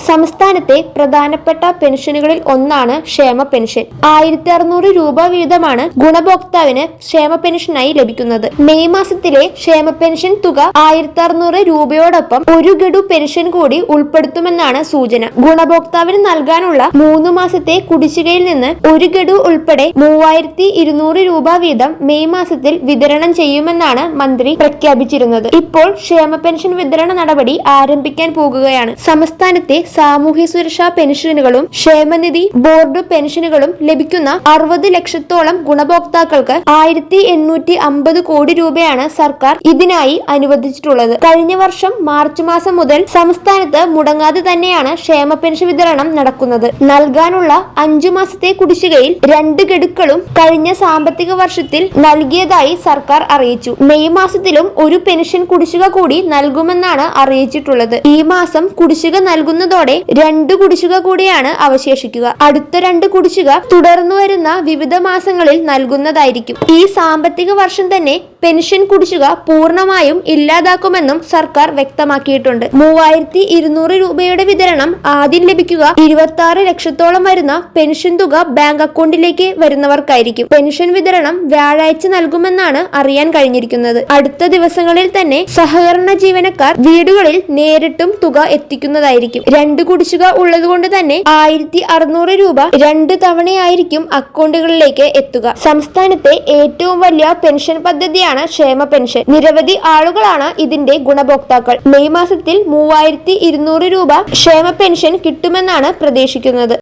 സംസ്ഥാനത്തെ പ്രധാനപ്പെട്ട പെൻഷനുകളിൽ ഒന്നാണ് ക്ഷേമ പെൻഷൻ. 1600 രൂപ വീതമാണ് ഗുണഭോക്താവിന് ക്ഷേമ പെൻഷനായി ലഭിക്കുന്നത്. മെയ് മാസത്തിലെ ക്ഷേമ പെൻഷൻ തുക 1600 രൂപയോടൊപ്പം ഒരു ഗഡു പെൻഷൻ കൂടി ഉൾപ്പെടുത്തുമെന്നാണ് സൂചന. ഗുണഭോക്താവിന് നൽകാനുള്ള 3 മാസത്തെ കുടിശ്ശികയിൽ നിന്ന് ഒരു ഗഡു ഉൾപ്പെടെ 3200 രൂപ വീതം മെയ് മാസത്തിൽ വിതരണം ചെയ്യുമെന്നാണ് മന്ത്രി പ്രഖ്യാപിച്ചിരുന്നത്. ഇപ്പോൾ ക്ഷേമ പെൻഷൻ വിതരണ നടപടി ആരംഭിക്കാൻ പോകുകയാണ്. സംസ്ഥാനത്തെ സാമൂഹ്യ സുരക്ഷാ പെൻഷനുകളും ക്ഷേമനിധി ബോർഡ് പെൻഷനുകളും ലഭിക്കുന്ന 60 ലക്ഷത്തോളം ഗുണഭോക്താക്കൾക്ക് 1850 കോടി രൂപയാണ് സർക്കാർ ഇതിനായി അനുവദിച്ചിട്ടുള്ളത്. കഴിഞ്ഞ വർഷം മാർച്ച് മാസം മുതൽ സംസ്ഥാനത്ത് മുടങ്ങാതെ തന്നെയാണ് ക്ഷേമ പെൻഷൻ വിതരണം നടക്കുന്നത്. നൽകാനുള്ള 5 മാസത്തെ കുടിശ്ശികയിൽ 2 ഗഡുക്കളും കഴിഞ്ഞ സാമ്പത്തിക വർഷത്തിൽ നൽകിയതായി സർക്കാർ അറിയിച്ചു. മെയ് മാസത്തിലും ഒരു പെൻഷൻ കുടിശ്ശിക കൂടി നൽകുമെന്നാണ് അറിയിച്ചിട്ടുള്ളത്. ഈ മാസം കുടിശ്ശിക നൽകുന്നതോടെ 2 കുടിശ്ശിക കൂടിയാണ് അവശേഷിക്കുക. അടുത്ത 2 കുടിശ്ശിക തുടർന്നു വരുന്ന വിവിധ മാസങ്ങളിൽ നൽകുന്നതായിരിക്കും. ഈ സാമ്പത്തിക വർഷം തന്നെ പെൻഷൻ കുടിശ്ശിക പൂർണ്ണമായും ഇല്ലാതാക്കുമെന്നും സർക്കാർ വ്യക്തമാക്കിയിട്ടുണ്ട്. 3200 രൂപയുടെ വിതരണം ആദ്യം ലഭിക്കുക 26 ലക്ഷത്തോളം വരുന്ന പെൻഷൻ തുക ബാങ്ക് അക്കൗണ്ടിലേക്ക് വരുന്നവർക്കായിരിക്കും. പെൻഷൻ വിതരണം വ്യാഴാഴ്ച നൽകുമെന്നാണ് അറിയാൻ കഴിഞ്ഞിരിക്കുന്നത്. അടുത്ത ദിവസങ്ങളിൽ തന്നെ സഹകരണ ജീവനക്കാർ വീടുകളിൽ നേരിട്ടും തുക എത്തിക്കുന്നതായിരിക്കും. 2 കുടിശ്ശിക ഉള്ളതുകൊണ്ട് തന്നെ 1600 രൂപ 2 തവണയായിരിക്കും അക്കൗണ്ടുകളിലേക്ക് എത്തുക. സംസ്ഥാനത്തെ ഏറ്റവും വലിയ പെൻഷൻ പദ്ധതിയാണ് ക്ഷേമ പെൻഷൻ. നിരവധി ആളുകളാണ് ഇതിന്റെ ഗുണഭോക്താക്കൾ. മെയ് മാസത്തിൽ 3200 രൂപ ക്ഷേമ പെൻഷൻ കിട്ടുമെന്നാണ് പ്രതീക്ഷിക്കുന്നത്.